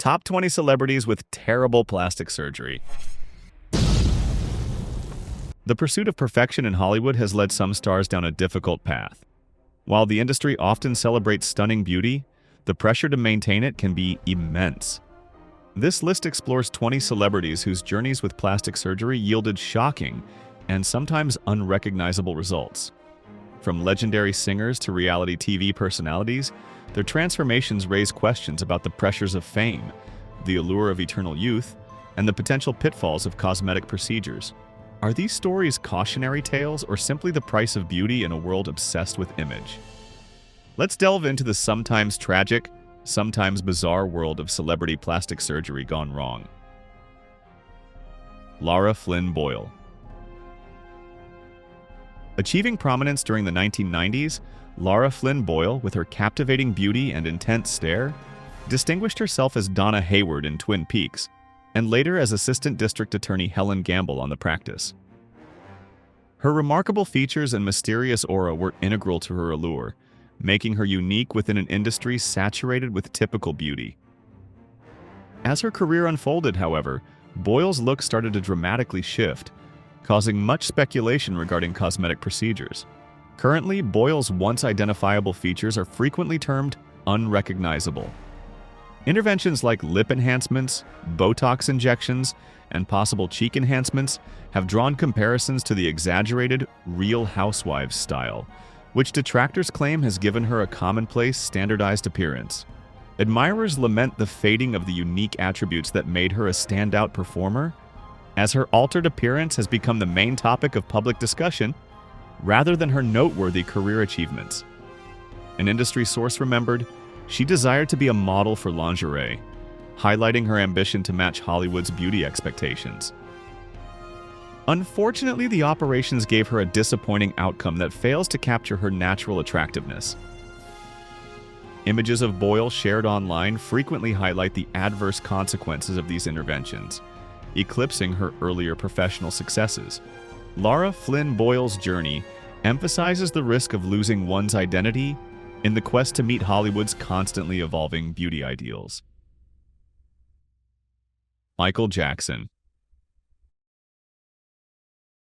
Top 20 celebrities with terrible plastic surgery. The pursuit of perfection in Hollywood has led some stars down a difficult path. While the industry often celebrates stunning beauty, the pressure to maintain it can be immense. This list explores 20 celebrities whose journeys with plastic surgery yielded shocking and sometimes unrecognizable results. From legendary singers to reality TV personalities, their transformations raise questions about the pressures of fame, the allure of eternal youth, and the potential pitfalls of cosmetic procedures. Are these stories cautionary tales or simply the price of beauty in a world obsessed with image? Let's delve into the sometimes tragic, sometimes bizarre world of celebrity plastic surgery gone wrong. Lara Flynn Boyle. Achieving prominence during the 1990s, Lara Flynn Boyle, with her captivating beauty and intense stare, distinguished herself as Donna Hayward in Twin Peaks, and later as Assistant District Attorney Helen Gamble on The Practice. Her remarkable features and mysterious aura were integral to her allure, making her unique within an industry saturated with typical beauty. As her career unfolded, however, Boyle's look started to dramatically shift, causing much speculation regarding cosmetic procedures. Currently, Boyle's once identifiable features are frequently termed unrecognizable. Interventions like lip enhancements, Botox injections, and possible cheek enhancements have drawn comparisons to the exaggerated Real Housewives style, which detractors claim has given her a commonplace, standardized appearance. Admirers lament the fading of the unique attributes that made her a standout performer, as her altered appearance has become the main topic of public discussion, rather than her noteworthy career achievements. An industry source remembered, she desired to be a model for lingerie, highlighting her ambition to match Hollywood's beauty expectations. Unfortunately, the operations gave her a disappointing outcome that fails to capture her natural attractiveness. Images of Boyle shared online frequently highlight the adverse consequences of these interventions, eclipsing her earlier professional successes. Lara Flynn Boyle's journey emphasizes the risk of losing one's identity in the quest to meet Hollywood's constantly evolving beauty ideals. Michael Jackson.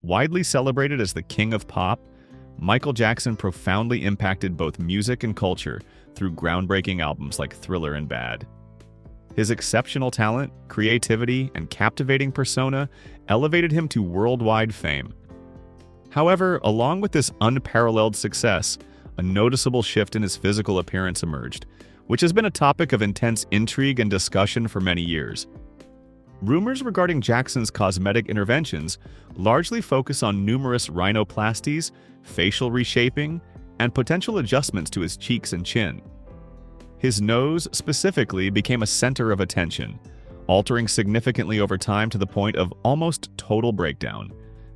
Widely celebrated as the king of pop, Michael Jackson profoundly impacted both music and culture through groundbreaking albums like Thriller and Bad. His exceptional talent, creativity, and captivating persona elevated him to worldwide fame. However, along with this unparalleled success, a noticeable shift in his physical appearance emerged, which has been a topic of intense intrigue and discussion for many years. Rumors regarding Jackson's cosmetic interventions largely focus on numerous rhinoplasties, facial reshaping, and potential adjustments to his cheeks and chin. His nose, specifically, became a center of attention, altering significantly over time to the point of almost total breakdown.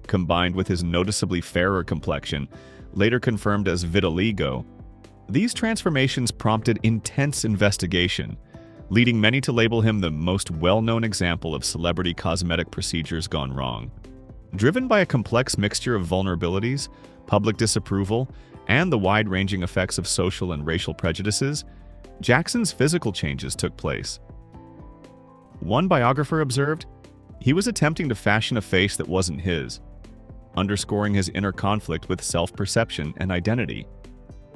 Combined with his noticeably fairer complexion, later confirmed as vitiligo, these transformations prompted intense investigation, leading many to label him the most well-known example of celebrity cosmetic procedures gone wrong. Driven by a complex mixture of vulnerabilities, public disapproval, and the wide-ranging effects of social and racial prejudices, Jackson's physical changes took place. One biographer observed, he was attempting to fashion a face that wasn't his, underscoring his inner conflict with self-perception and identity.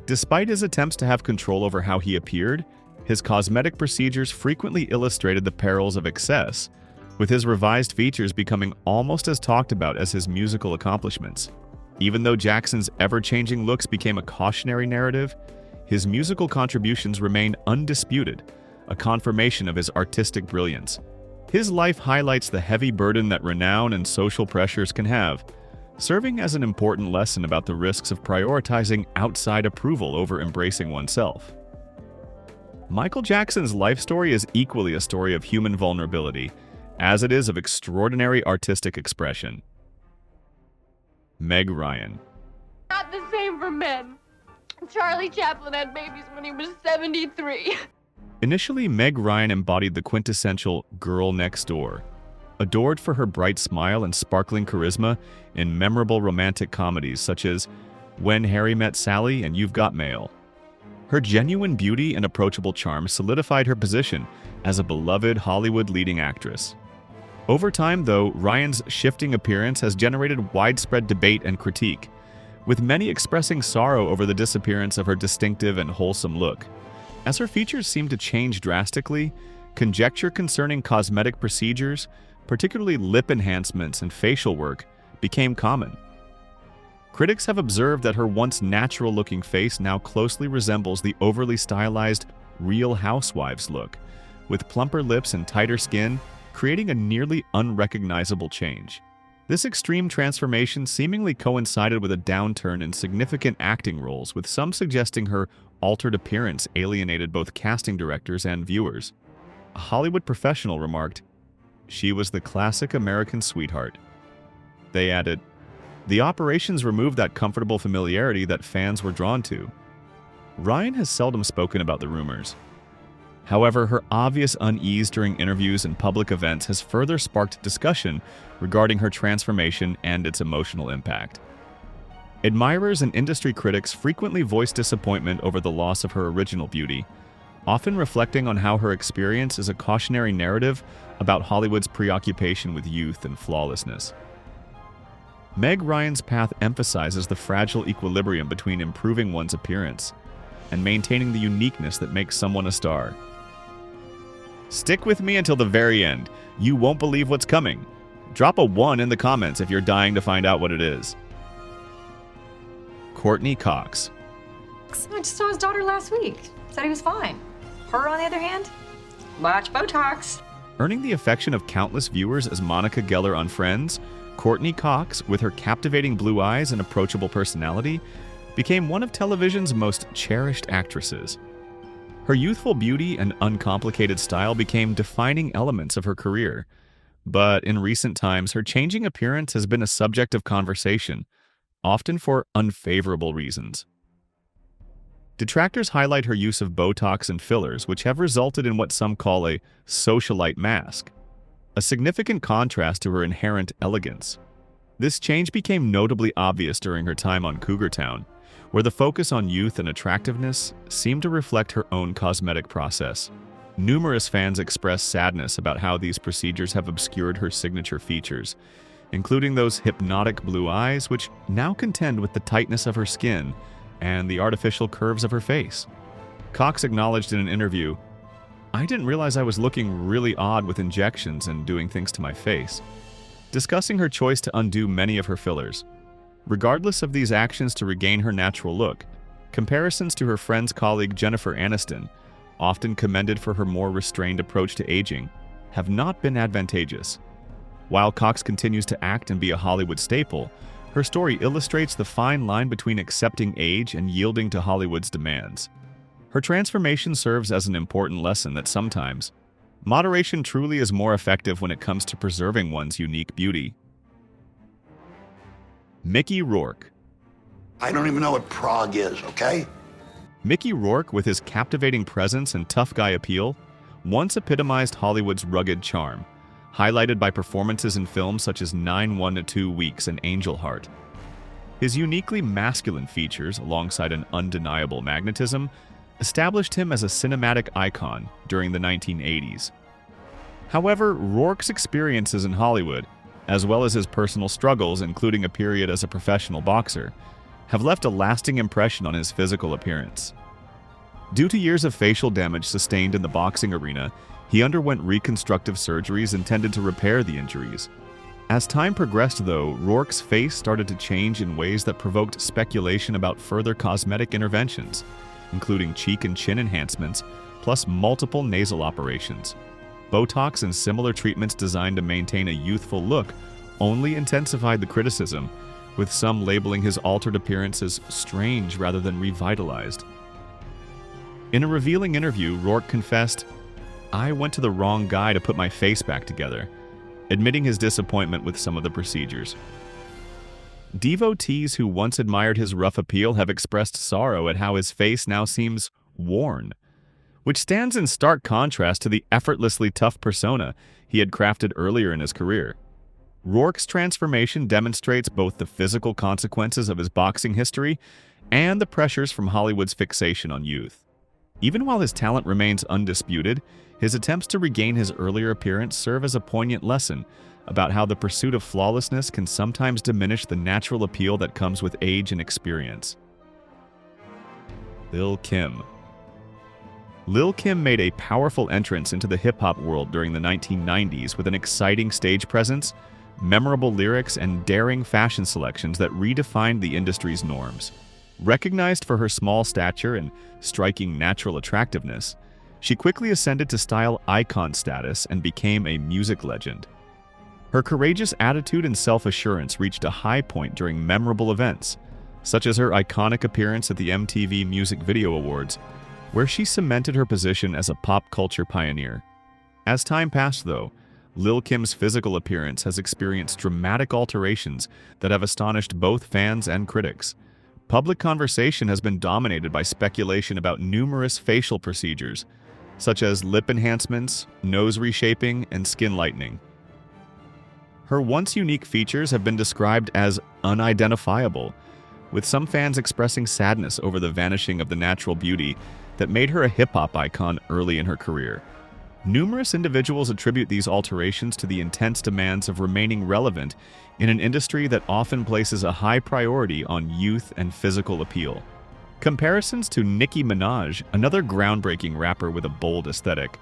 Despite his attempts to have control over how he appeared, his cosmetic procedures frequently illustrated the perils of excess, with his revised features becoming almost as talked about as his musical accomplishments. Even though Jackson's ever-changing looks became a cautionary narrative, his musical contributions remained undisputed, a confirmation of his artistic brilliance. His life highlights the heavy burden that renown and social pressures can have, serving as an important lesson about the risks of prioritizing outside approval over embracing oneself. Michael Jackson's life story is equally a story of human vulnerability, as it is of extraordinary artistic expression. Meg Ryan. Not the same for men. Charlie Chaplin had babies when he was 73. Initially, Meg Ryan embodied the quintessential girl next door, adored for her bright smile and sparkling charisma in memorable romantic comedies such as When Harry Met Sally and You've Got Mail. Her genuine beauty and approachable charm solidified her position as a beloved Hollywood leading actress. Over time, though, Ryan's shifting appearance has generated widespread debate and critique, with many expressing sorrow over the disappearance of her distinctive and wholesome look. As her features seem to change drastically, conjecture concerning cosmetic procedures, particularly lip enhancements and facial work, became common. Critics have observed that her once natural-looking face now closely resembles the overly stylized Real Housewives look, with plumper lips and tighter skin, creating a nearly unrecognizable change. This extreme transformation seemingly coincided with a downturn in significant acting roles, with some suggesting her altered appearance alienated both casting directors and viewers. A Hollywood professional remarked, "She was the classic American sweetheart." They added, "The operations removed that comfortable familiarity that fans were drawn to." Ryan has seldom spoken about the rumors. However, her obvious unease during interviews and public events has further sparked discussion regarding her transformation and its emotional impact. Admirers and industry critics frequently voice disappointment over the loss of her original beauty, often reflecting on how her experience is a cautionary narrative about Hollywood's preoccupation with youth and flawlessness. Meg Ryan's path emphasizes the fragile equilibrium between improving one's appearance and maintaining the uniqueness that makes someone a star. Stick with me until the very end. You won't believe what's coming. Drop a 1 in the comments if you're dying to find out what it is. Courtney Cox. I just saw his daughter last week. Said he was fine. Her, on the other hand, watch Botox. Earning the affection of countless viewers as Monica Geller on Friends, Courtney Cox, with her captivating blue eyes and approachable personality, became one of television's most cherished actresses. Her youthful beauty and uncomplicated style became defining elements of her career. But in recent times, her changing appearance has been a subject of conversation, often for unfavorable reasons. Detractors highlight her use of Botox and fillers, which have resulted in what some call a socialite mask, a significant contrast to her inherent elegance. This change became notably obvious during her time on Cougar Town, where the focus on youth and attractiveness seemed to reflect her own cosmetic process. Numerous fans expressed sadness about how these procedures have obscured her signature features, including those hypnotic blue eyes which now contend with the tightness of her skin and the artificial curves of her face. Cox acknowledged in an interview, "I didn't realize I was looking really odd with injections and doing things to my face," discussing her choice to undo many of her fillers. Regardless of these actions to regain her natural look, comparisons to her friend's colleague Jennifer Aniston, often commended for her more restrained approach to aging, have not been advantageous. While Cox continues to act and be a Hollywood staple, her story illustrates the fine line between accepting age and yielding to Hollywood's demands. Her transformation serves as an important lesson that sometimes, moderation truly is more effective when it comes to preserving one's unique beauty. Mickey Rourke. I don't even know what Prague is, okay? Mickey Rourke, with his captivating presence and tough guy appeal, once epitomized Hollywood's rugged charm, highlighted by performances in films such as 9-1-2 Weeks and Angel Heart. His uniquely masculine features, alongside an undeniable magnetism, established him as a cinematic icon during the 1980s. However, Rourke's experiences in Hollywood, as well as his personal struggles, including a period as a professional boxer, have left a lasting impression on his physical appearance. Due to years of facial damage sustained in the boxing arena, he underwent reconstructive surgeries intended to repair the injuries. As time progressed, though, Rourke's face started to change in ways that provoked speculation about further cosmetic interventions, including cheek and chin enhancements, plus multiple nasal operations. Botox and similar treatments designed to maintain a youthful look only intensified the criticism, with some labeling his altered appearance as strange rather than revitalized. In a revealing interview, Rourke confessed, "I went to the wrong guy to put my face back together," admitting his disappointment with some of the procedures. Devotees who once admired his rough appeal have expressed sorrow at how his face now seems worn, which stands in stark contrast to the effortlessly tough persona he had crafted earlier in his career. Rourke's transformation demonstrates both the physical consequences of his boxing history and the pressures from Hollywood's fixation on youth. Even while his talent remains undisputed, his attempts to regain his earlier appearance serve as a poignant lesson about how the pursuit of flawlessness can sometimes diminish the natural appeal that comes with age and experience. Lil Kim. Lil Kim made a powerful entrance into the hip-hop world during the 1990s with an exciting stage presence, memorable lyrics, and daring fashion selections that redefined the industry's norms. Recognized for her small stature and striking natural attractiveness, she quickly ascended to style icon status and became a music legend. Her courageous attitude and self-assurance reached a high point during memorable events, such as her iconic appearance at the MTV Music Video Awards, where she cemented her position as a pop culture pioneer. As time passed, though, Lil Kim's physical appearance has experienced dramatic alterations that have astonished both fans and critics. Public conversation has been dominated by speculation about numerous facial procedures, such as lip enhancements, nose reshaping, and skin lightening. Her once unique features have been described as unidentifiable, with some fans expressing sadness over the vanishing of the natural beauty that made her a hip-hop icon early in her career. Numerous individuals attribute these alterations to the intense demands of remaining relevant in an industry that often places a high priority on youth and physical appeal. Comparisons to Nicki Minaj, another groundbreaking rapper with a bold aesthetic,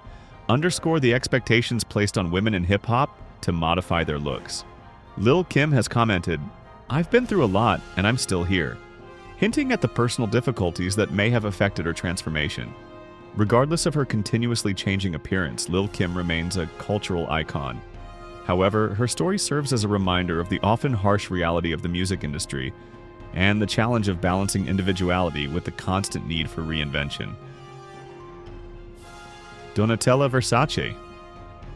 underscore the expectations placed on women in hip-hop to modify their looks. Lil Kim has commented, "I've been through a lot and I'm still here," hinting at the personal difficulties that may have affected her transformation. Regardless of her continuously changing appearance, Lil Kim remains a cultural icon. However, her story serves as a reminder of the often harsh reality of the music industry and the challenge of balancing individuality with the constant need for reinvention. Donatella Versace.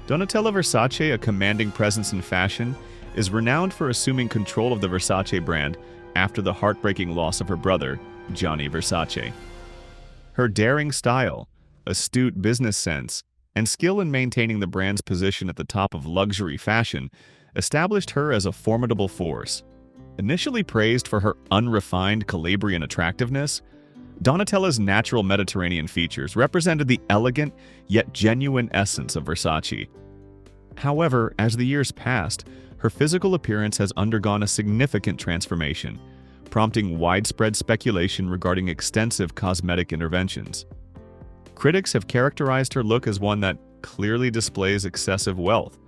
Donatella Versace, a commanding presence in fashion, is renowned for assuming control of the Versace brand after the heartbreaking loss of her brother, Gianni Versace. Her daring style, astute business sense, and skill in maintaining the brand's position at the top of luxury fashion established her as a formidable force. Initially praised for her unrefined Calabrian attractiveness, Donatella's natural Mediterranean features represented the elegant yet genuine essence of Versace. However, as the years passed, her physical appearance has undergone a significant transformation, prompting widespread speculation regarding extensive cosmetic interventions. Critics have characterized her look as one that clearly displays excessive wealth,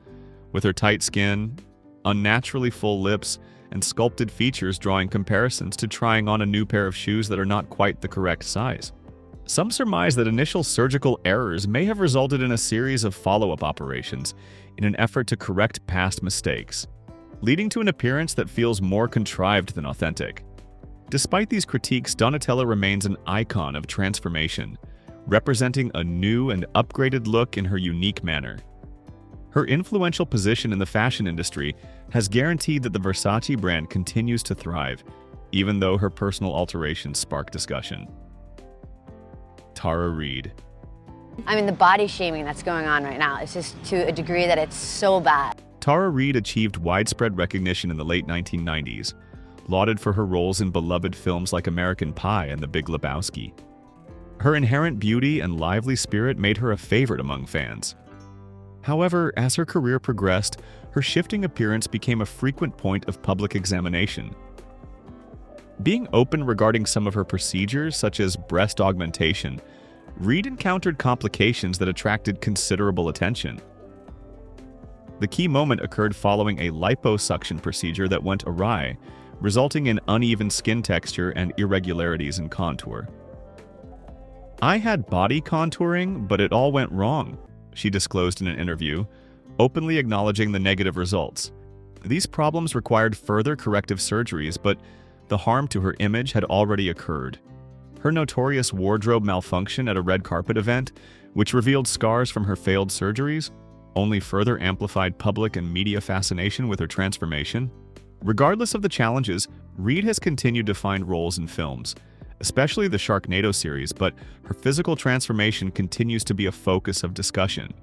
with her tight skin, unnaturally full lips, and sculpted features drawing comparisons to trying on a new pair of shoes that are not quite the correct size. Some surmise that initial surgical errors may have resulted in a series of follow-up operations in an effort to correct past mistakes, leading to an appearance that feels more contrived than authentic. Despite these critiques, Donatella remains an icon of transformation, representing a new and upgraded look in her unique manner. Her influential position in the fashion industry has guaranteed that the Versace brand continues to thrive, even though her personal alterations spark discussion. Tara Reid. I mean, the body shaming that's going on right now is just to a degree that it's so bad. Tara Reid achieved widespread recognition in the late 1990s, lauded for her roles in beloved films like American Pie and The Big Lebowski. Her inherent beauty and lively spirit made her a favorite among fans. However, as her career progressed, her shifting appearance became a frequent point of public examination. Being open regarding some of her procedures, such as breast augmentation, Reid encountered complications that attracted considerable attention. The key moment occurred following a liposuction procedure that went awry, resulting in uneven skin texture and irregularities in contour. "I had body contouring, but it all went wrong," she disclosed in an interview, openly acknowledging the negative results. These problems required further corrective surgeries, but the harm to her image had already occurred. Her notorious wardrobe malfunction at a red carpet event, which revealed scars from her failed surgeries, only further amplified public and media fascination with her transformation. Regardless of the challenges, Reid has continued to find roles in films, especially the Sharknado series, but her physical transformation continues to be a focus of discussion.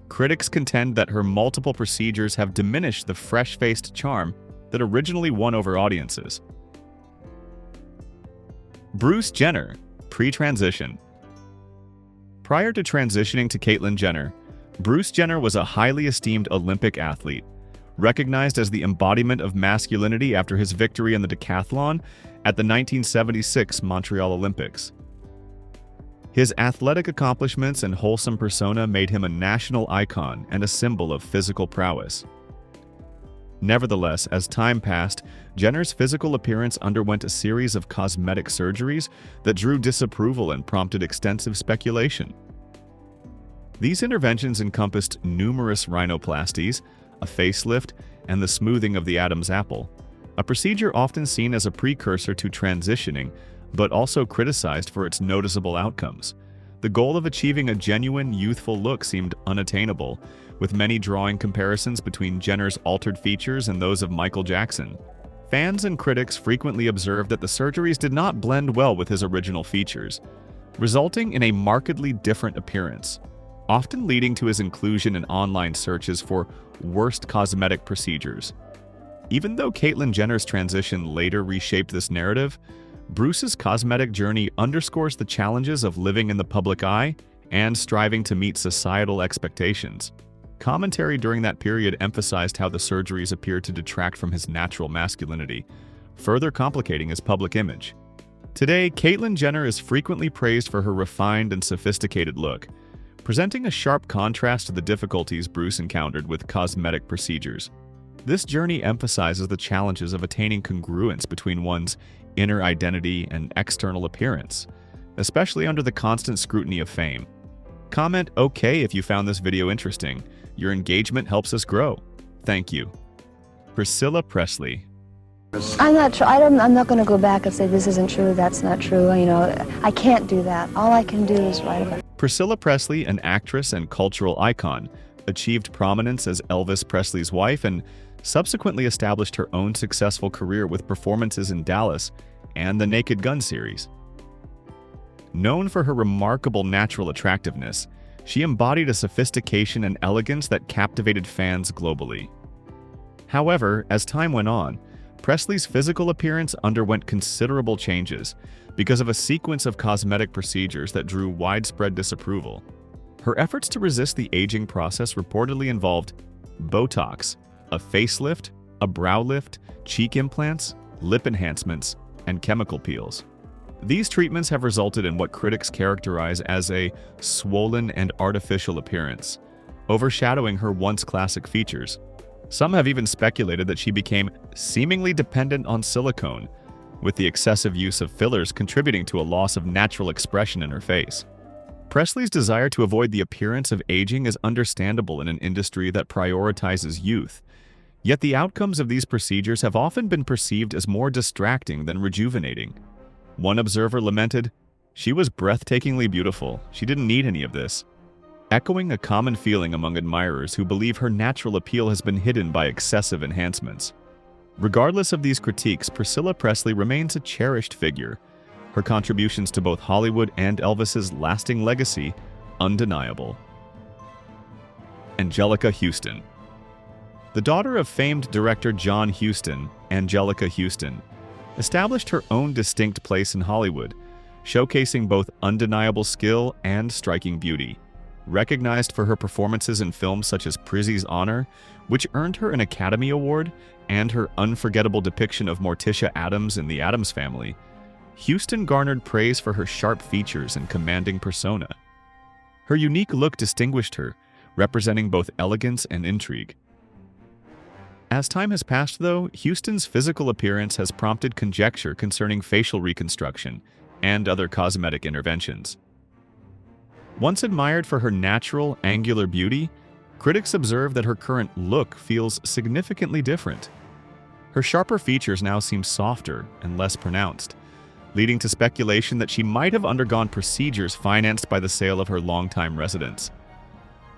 Critics contend that her multiple procedures have diminished the fresh-faced charm that originally won over audiences. Bruce Jenner, pre-transition. Prior to transitioning to Caitlyn Jenner, Bruce Jenner was a highly esteemed Olympic athlete, recognized as the embodiment of masculinity after his victory in the decathlon at the 1976 Montreal Olympics. His athletic accomplishments and wholesome persona made him a national icon and a symbol of physical prowess. Nevertheless, as time passed, Jenner's physical appearance underwent a series of cosmetic surgeries that drew disapproval and prompted extensive speculation. These interventions encompassed numerous rhinoplasties, a facelift, and the smoothing of the Adam's apple, a procedure often seen as a precursor to transitioning, but also criticized for its noticeable outcomes. The goal of achieving a genuine, youthful look seemed unattainable, with many drawing comparisons between Jenner's altered features and those of Michael Jackson. Fans and critics frequently observed that the surgeries did not blend well with his original features, resulting in a markedly different appearance, often leading to his inclusion in online searches for worst cosmetic procedures. Even though Caitlyn Jenner's transition later reshaped this narrative, Bruce's cosmetic journey underscores the challenges of living in the public eye and striving to meet societal expectations. Commentary during that period emphasized how the surgeries appeared to detract from his natural masculinity, further complicating his public image. Today, Caitlyn Jenner is frequently praised for her refined and sophisticated look, presenting a sharp contrast to the difficulties Bruce encountered with cosmetic procedures. This journey emphasizes the challenges of attaining congruence between one's inner identity and external appearance, especially under the constant scrutiny of fame. Comment OK if you found this video interesting. Your engagement helps us grow. Thank you. Priscilla Presley. I'm not going to go back and say this isn't true, that's not true. You know, I can't do that. All I can do is write about it. Priscilla Presley, an actress and cultural icon, achieved prominence as Elvis Presley's wife and subsequently established her own successful career with performances in Dallas and the Naked Gun series. Known for her remarkable natural attractiveness, she embodied a sophistication and elegance that captivated fans globally. However, as time went on, Presley's physical appearance underwent considerable changes because of a sequence of cosmetic procedures that drew widespread disapproval. Her efforts to resist the aging process reportedly involved Botox, a facelift, a brow lift, cheek implants, lip enhancements, and chemical peels. These treatments have resulted in what critics characterize as a swollen and artificial appearance, overshadowing her once classic features. Some have even speculated that she became seemingly dependent on silicone, with the excessive use of fillers contributing to a loss of natural expression in her face. Presley's desire to avoid the appearance of aging is understandable in an industry that prioritizes youth, yet the outcomes of these procedures have often been perceived as more distracting than rejuvenating. One observer lamented, "She was breathtakingly beautiful. She didn't need any of this," echoing a common feeling among admirers who believe her natural appeal has been hidden by excessive enhancements. Regardless of these critiques, Priscilla Presley remains a cherished figure, her contributions to both Hollywood and Elvis's lasting legacy undeniable. Angelica Houston. The daughter of famed director John Huston, Angelica Houston, established her own distinct place in Hollywood, showcasing both undeniable skill and striking beauty. Recognized for her performances in films such as Prizzi's Honor, which earned her an Academy Award, and her unforgettable depiction of Morticia Addams in The Addams Family, Houston garnered praise for her sharp features and commanding persona. Her unique look distinguished her, representing both elegance and intrigue. As time has passed, though, Houston's physical appearance has prompted conjecture concerning facial reconstruction and other cosmetic interventions. Once admired for her natural, angular beauty, critics observe that her current look feels significantly different. Her sharper features now seem softer and less pronounced, leading to speculation that she might have undergone procedures financed by the sale of her longtime residence.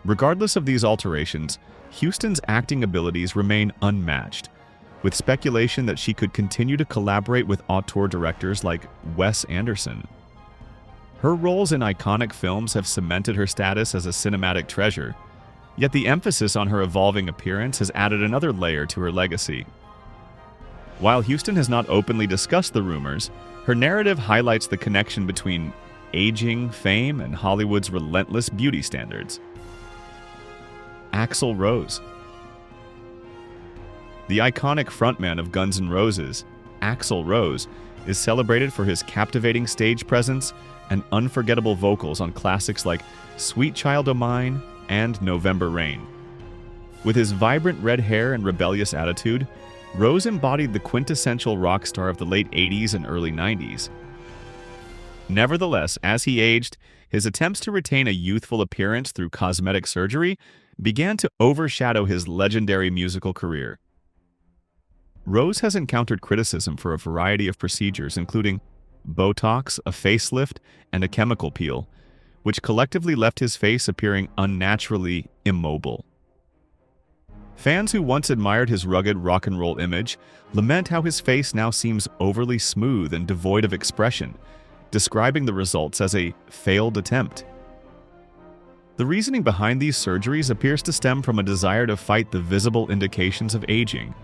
Regardless of these alterations, Houston's acting abilities remain unmatched, with speculation that she could continue to collaborate with auteur directors like Wes Anderson. Her roles in iconic films have cemented her status as a cinematic treasure, yet the emphasis on her evolving appearance has added another layer to her legacy. While Houston has not openly discussed the rumors, Her narrative highlights the connection between aging, fame, and Hollywood's relentless beauty standards. Axel Rose. The iconic frontman of Guns N' Roses, Axel Rose, is celebrated for his captivating stage presence and unforgettable vocals on classics like Sweet Child O' Mine and November Rain. With his vibrant red hair and rebellious attitude, Rose embodied the quintessential rock star of the late 80s and early 90s. Nevertheless, as he aged, his attempts to retain a youthful appearance through cosmetic surgery began to overshadow his legendary musical career. Rose has encountered criticism for a variety of procedures, including Botox, a facelift, and a chemical peel, which collectively left his face appearing unnaturally immobile. Fans who once admired his rugged rock and roll image lament how his face now seems overly smooth and devoid of expression, describing the results as a failed attempt. The reasoning behind these surgeries appears to stem from a desire to fight the visible indications of aging,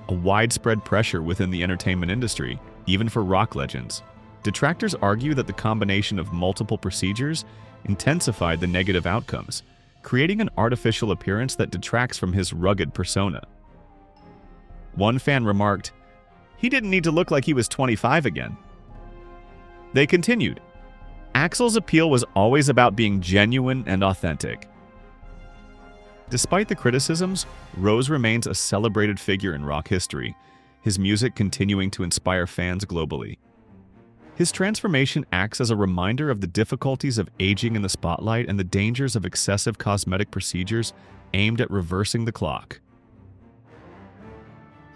a widespread pressure within the entertainment industry, even for rock legends. Detractors argue that the combination of multiple procedures intensified the negative outcomes, creating an artificial appearance that detracts from his rugged persona. One fan remarked, "He didn't need to look like he was 25 again." They continued, "Axel's appeal was always about being genuine and authentic." Despite the criticisms, Rose remains a celebrated figure in rock history, his music continuing to inspire fans globally. His transformation acts as a reminder of the difficulties of aging in the spotlight and the dangers of excessive cosmetic procedures aimed at reversing the clock.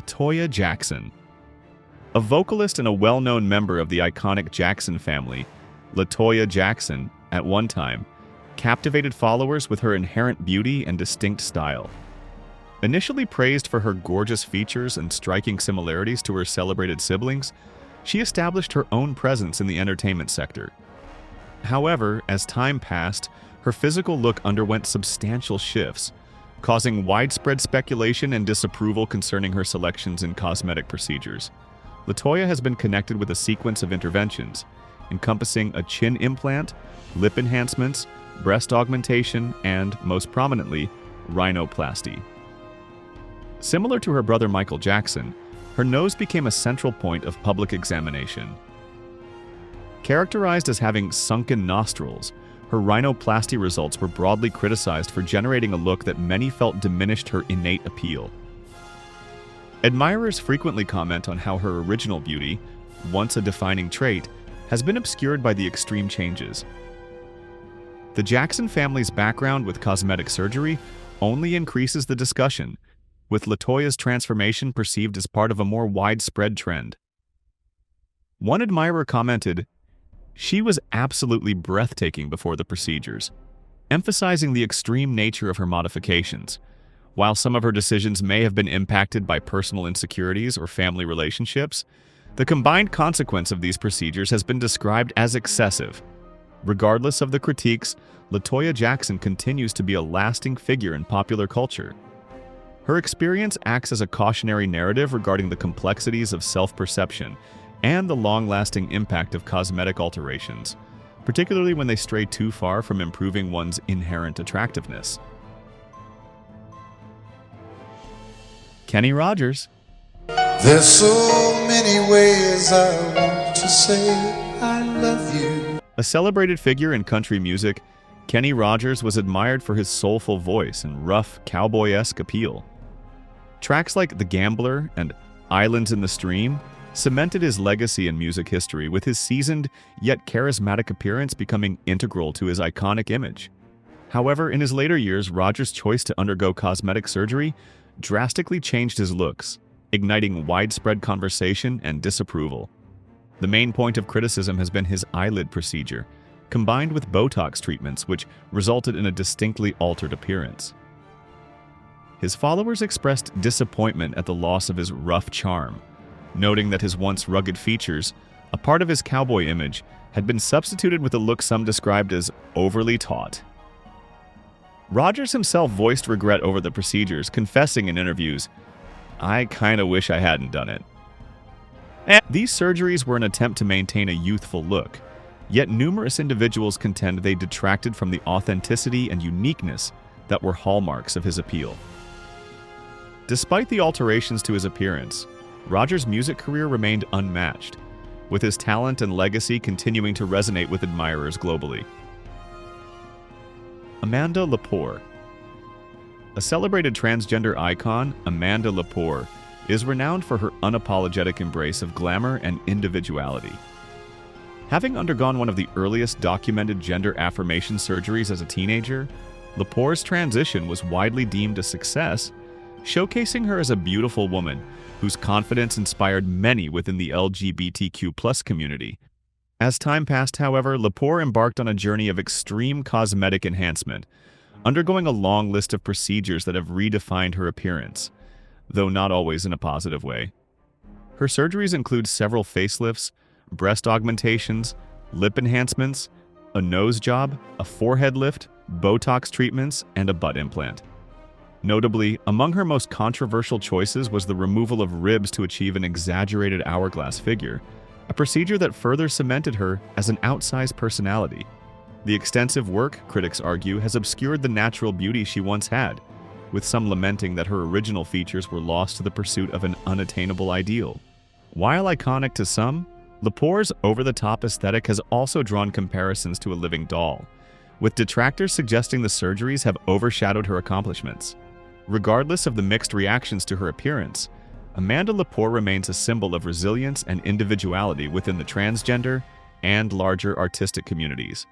Toya Jackson. A vocalist and a well-known member of the iconic Jackson family, Toya Jackson, at one time, captivated followers with her inherent beauty and distinct style. Initially praised for her gorgeous features and striking similarities to her celebrated siblings, she established her own presence in the entertainment sector. However, as time passed, her physical look underwent substantial shifts, causing widespread speculation and disapproval concerning her selections in cosmetic procedures. Toya has been connected with a sequence of interventions, encompassing a chin implant, lip enhancements, breast augmentation, and, most prominently, rhinoplasty. Similar to her brother Michael Jackson, her nose became a central point of public examination. Characterized as having sunken nostrils, her rhinoplasty results were broadly criticized for generating a look that many felt diminished her innate appeal. Admirers frequently comment on how her original beauty, once a defining trait, has been obscured by the extreme changes. The Jackson family's background with cosmetic surgery only increases the discussion, with Toya's transformation perceived as part of a more widespread trend. One admirer commented, "She was absolutely breathtaking before the procedures," emphasizing the extreme nature of her modifications. While some of her decisions may have been impacted by personal insecurities or family relationships, the combined consequence of these procedures has been described as excessive. Regardless of the critiques, Toya Jackson continues to be a lasting figure in popular culture. Her experience acts as a cautionary narrative regarding the complexities of self-perception and the long-lasting impact of cosmetic alterations, particularly when they stray too far from improving one's inherent attractiveness. Kenny Rogers. There's so many ways I want to say I love you. A celebrated figure in country music, Kenny Rogers was admired for his soulful voice and rough, cowboy-esque appeal. Tracks like The Gambler and Islands in the Stream cemented his legacy in music history, with his seasoned yet charismatic appearance becoming integral to his iconic image. However, in his later years, Rogers' choice to undergo cosmetic surgery drastically changed his looks, igniting widespread conversation and disapproval. The main point of criticism has been his eyelid procedure, combined with Botox treatments, which resulted in a distinctly altered appearance. His followers expressed disappointment at the loss of his rough charm, noting that his once rugged features, a part of his cowboy image, had been substituted with a look some described as overly taut. Rogers himself voiced regret over the procedures, confessing in interviews, "I kinda wish I hadn't done it." These surgeries were an attempt to maintain a youthful look, yet numerous individuals contend they detracted from the authenticity and uniqueness that were hallmarks of his appeal. Despite the alterations to his appearance, Roger's music career remained unmatched, with his talent and legacy continuing to resonate with admirers globally. Amanda Lepore. A celebrated transgender icon, Amanda Lepore is renowned for her unapologetic embrace of glamour and individuality. Having undergone one of the earliest documented gender affirmation surgeries as a teenager, Lepore's transition was widely deemed a success, showcasing her as a beautiful woman whose confidence inspired many within the LGBTQ+ community. As time passed, however, Lepore embarked on a journey of extreme cosmetic enhancement, undergoing a long list of procedures that have redefined her appearance, though not always in a positive way. Her surgeries include several facelifts, breast augmentations, lip enhancements, a nose job, a forehead lift, Botox treatments, and a butt implant. Notably, among her most controversial choices was the removal of ribs to achieve an exaggerated hourglass figure, a procedure that further cemented her as an outsized personality. The extensive work, critics argue, has obscured the natural beauty she once had, with some lamenting that her original features were lost to the pursuit of an unattainable ideal. While iconic to some, Lepore's over-the-top aesthetic has also drawn comparisons to a living doll, with detractors suggesting the surgeries have overshadowed her accomplishments. Regardless of the mixed reactions to her appearance, Amanda Lepore remains a symbol of resilience and individuality within the transgender and larger artistic communities.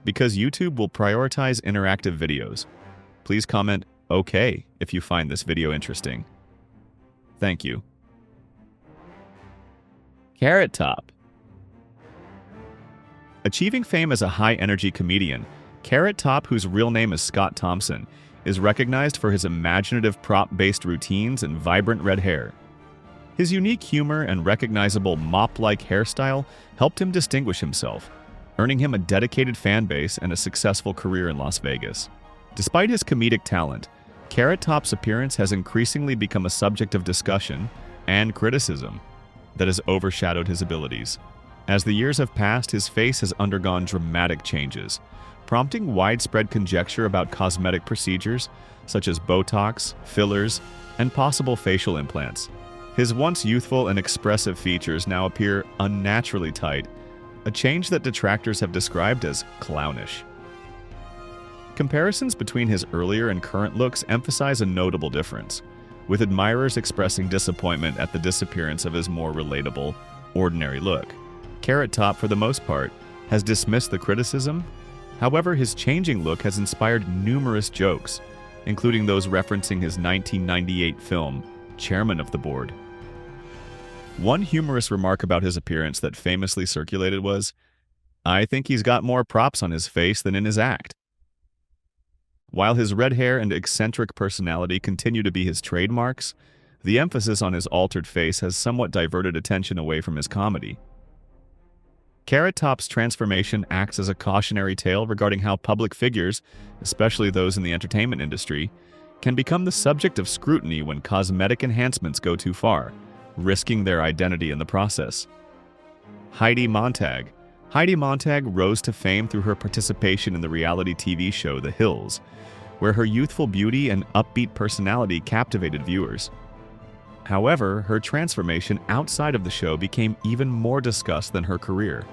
Because YouTube will prioritize interactive videos, please comment "OK" if you find this video interesting. Thank you. Carrot Top. Achieving fame as a high-energy comedian, Carrot Top, whose real name is Scott Thompson, is recognized for his imaginative prop-based routines and vibrant red hair. His unique humor and recognizable mop-like hairstyle helped him distinguish himself, earning him a dedicated fan base and a successful career in Las Vegas. Despite his comedic talent, Carrot Top's appearance has increasingly become a subject of discussion and criticism that has overshadowed his abilities. As the years have passed, his face has undergone dramatic changes, prompting widespread conjecture about cosmetic procedures such as Botox, fillers, and possible facial implants. His once youthful and expressive features now appear unnaturally tight, a change that detractors have described as clownish. Comparisons between his earlier and current looks emphasize a notable difference, with admirers expressing disappointment at the disappearance of his more relatable, ordinary look. Carrot Top, for the most part, has dismissed the criticism. However, his changing look has inspired numerous jokes, including those referencing his 1998 film, Chairman of the Board. One humorous remark about his appearance that famously circulated was, "I think he's got more props on his face than in his act." While his red hair and eccentric personality continue to be his trademarks, the emphasis on his altered face has somewhat diverted attention away from his comedy. Carrot Top's transformation acts as a cautionary tale regarding how public figures, especially those in the entertainment industry, can become the subject of scrutiny when cosmetic enhancements go too far, risking their identity in the process. Heidi Montag. Heidi Montag rose to fame through her participation in the reality TV show The Hills, where her youthful beauty and upbeat personality captivated viewers. However, her transformation outside of the show became even more discussed than her career,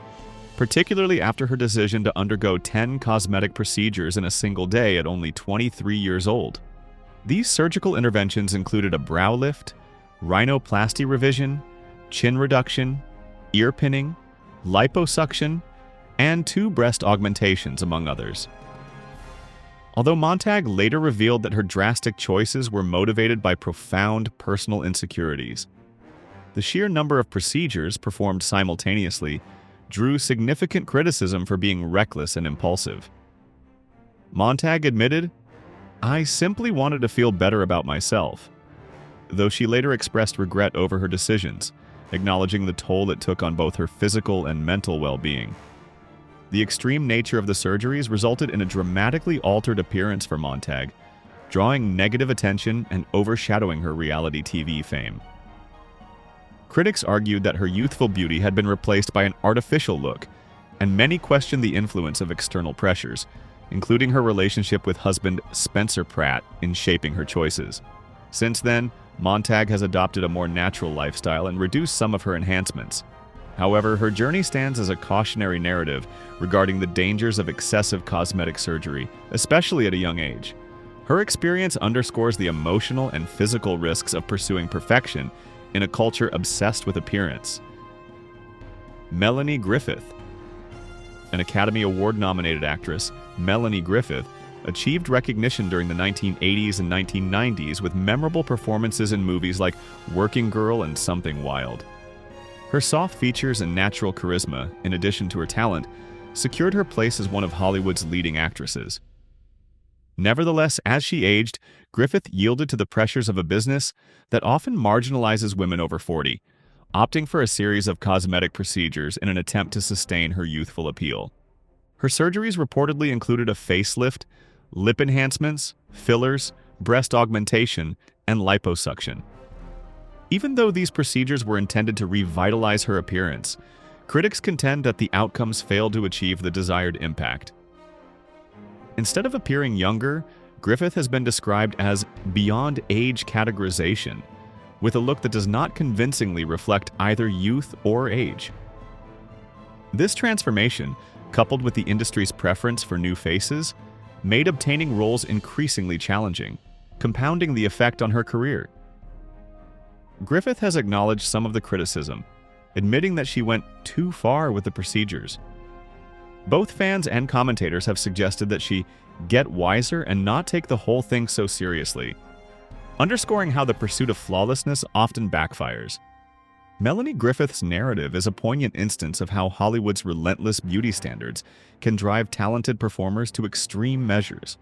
particularly after her decision to undergo 10 cosmetic procedures in a single day at only 23 years old. These surgical interventions included a brow lift, rhinoplasty revision, chin reduction, ear pinning, liposuction, and 2 breast augmentations, among others. Although Montag later revealed that her drastic choices were motivated by profound personal insecurities, the sheer number of procedures performed simultaneously drew significant criticism for being reckless and impulsive. Montag admitted, "I simply wanted to feel better about myself," though she later expressed regret over her decisions, acknowledging the toll it took on both her physical and mental well-being. The extreme nature of the surgeries resulted in a dramatically altered appearance for Montag, drawing negative attention and overshadowing her reality TV fame. Critics argued that her youthful beauty had been replaced by an artificial look, and many questioned the influence of external pressures, including her relationship with husband Spencer Pratt in shaping her choices. Since then, Montag has adopted a more natural lifestyle and reduced some of her enhancements. However, her journey stands as a cautionary narrative regarding the dangers of excessive cosmetic surgery, especially at a young age. Her experience underscores the emotional and physical risks of pursuing perfection in a culture obsessed with appearance. Melanie Griffith. An Academy Award-nominated actress, Melanie Griffith achieved recognition during the 1980s and 1990s with memorable performances in movies like Working Girl and Something Wild. Her soft features and natural charisma, in addition to her talent, secured her place as one of Hollywood's leading actresses. Nevertheless, as she aged, Griffith yielded to the pressures of a business that often marginalizes women over 40, opting for a series of cosmetic procedures in an attempt to sustain her youthful appeal. Her surgeries reportedly included a facelift, lip enhancements, fillers, breast augmentation, and liposuction. Even though these procedures were intended to revitalize her appearance, critics contend that the outcomes failed to achieve the desired impact. Instead of appearing younger, Griffith has been described as beyond age categorization, with a look that does not convincingly reflect either youth or age. This transformation, coupled with the industry's preference for new faces, made obtaining roles increasingly challenging, compounding the effect on her career. Griffith has acknowledged some of the criticism, admitting that she went too far with the procedures. Both fans and commentators have suggested that she get wiser and not take the whole thing so seriously, underscoring how the pursuit of flawlessness often backfires. Melanie Griffith's narrative is a poignant instance of how Hollywood's relentless beauty standards can drive talented performers to extreme measures.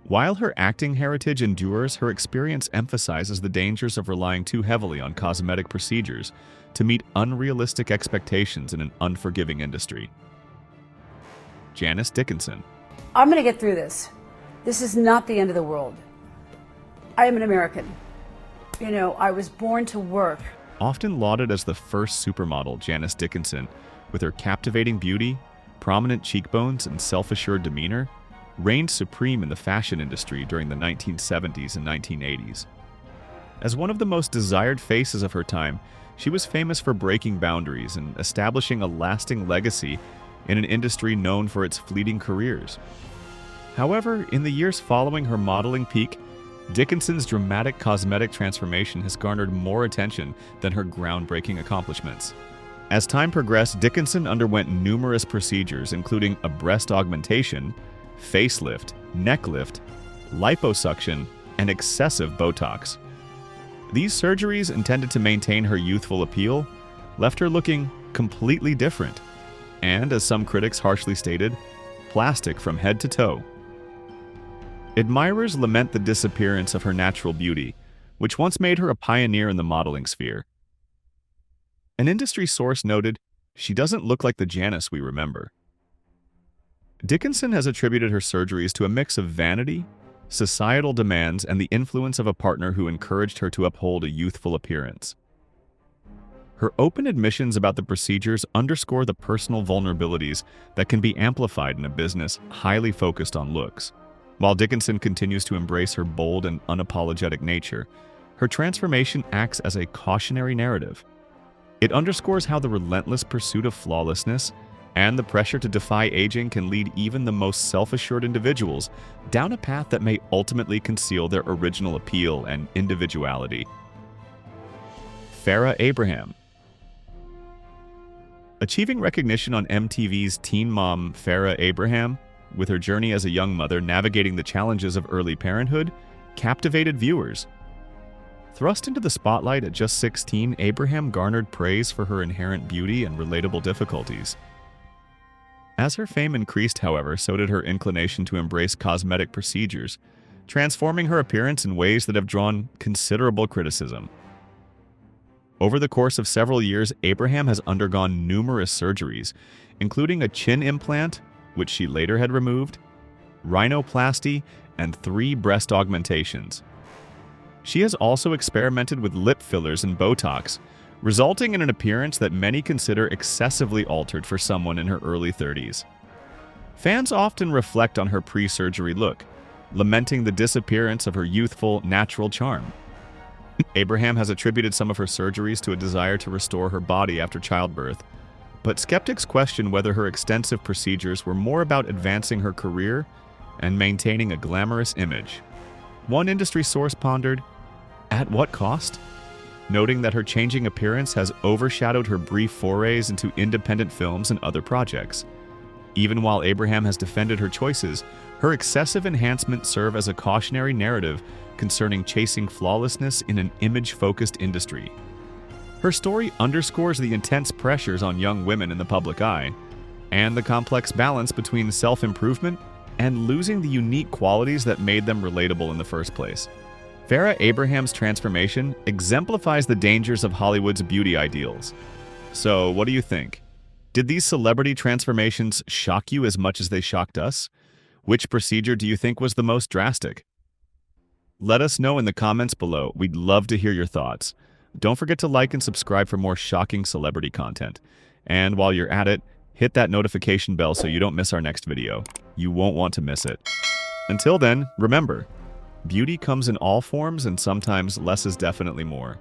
While her acting heritage endures, her experience emphasizes the dangers of relying too heavily on cosmetic procedures to meet unrealistic expectations in an unforgiving industry. Janice Dickinson. I'm going to get through this. This is not the end of the world. I am an American. You know, I was born to work. Often lauded as the first supermodel, Janice Dickinson, with her captivating beauty, prominent cheekbones, and self-assured demeanor, reigned supreme in the fashion industry during the 1970s and 1980s. As one of the most desired faces of her time, she was famous for breaking boundaries and establishing a lasting legacy in an industry known for its fleeting careers. However, in the years following her modeling peak, Dickinson's dramatic cosmetic transformation has garnered more attention than her groundbreaking accomplishments. As time progressed, Dickinson underwent numerous procedures, including a breast augmentation, facelift, neck lift, liposuction, and excessive Botox. These surgeries, intended to maintain her youthful appeal, left her looking completely different, and, as some critics harshly stated, plastic from head to toe. Admirers lament the disappearance of her natural beauty, which once made her a pioneer in the modeling sphere. An industry source noted, "She doesn't look like the Janice we remember." Dickinson has attributed her surgeries to a mix of vanity, societal demands, and the influence of a partner who encouraged her to uphold a youthful appearance. Her open admissions about the procedures underscore the personal vulnerabilities that can be amplified in a business highly focused on looks. While Dickinson continues to embrace her bold and unapologetic nature, her transformation acts as a cautionary narrative. It underscores how the relentless pursuit of flawlessness and the pressure to defy aging can lead even the most self-assured individuals down a path that may ultimately conceal their original appeal and individuality. Farrah Abraham. Achieving recognition on MTV's Teen Mom, Farrah Abraham, with her journey as a young mother navigating the challenges of early parenthood, captivated viewers. Thrust into the spotlight at just 16, Abraham garnered praise for her inherent beauty and relatable difficulties. As her fame increased, however, so did her inclination to embrace cosmetic procedures, transforming her appearance in ways that have drawn considerable criticism. Over the course of several years, Abraham has undergone numerous surgeries, including a chin implant, which she later had removed, rhinoplasty, and 3 breast augmentations. She has also experimented with lip fillers and Botox, resulting in an appearance that many consider excessively altered for someone in her early 30s. Fans often reflect on her pre-surgery look, lamenting the disappearance of her youthful, natural charm. Abraham has attributed some of her surgeries to a desire to restore her body after childbirth, but skeptics question whether her extensive procedures were more about advancing her career and maintaining a glamorous image. One industry source pondered, "At what cost?" noting that her changing appearance has overshadowed her brief forays into independent films and other projects. Even while Abraham has defended her choices, her excessive enhancements serve as a cautionary narrative concerning chasing flawlessness in an image-focused industry. Her story underscores the intense pressures on young women in the public eye, and the complex balance between self-improvement and losing the unique qualities that made them relatable in the first place. Farrah Abraham's transformation exemplifies the dangers of Hollywood's beauty ideals. So, what do you think? Did these celebrity transformations shock you as much as they shocked us? Which procedure do you think was the most drastic? Let us know in the comments below. We'd love to hear your thoughts. Don't forget to like and subscribe for more shocking celebrity content. And while you're at it, hit that notification bell so you don't miss our next video. You won't want to miss it. Until then, remember, beauty comes in all forms and sometimes less is definitely more.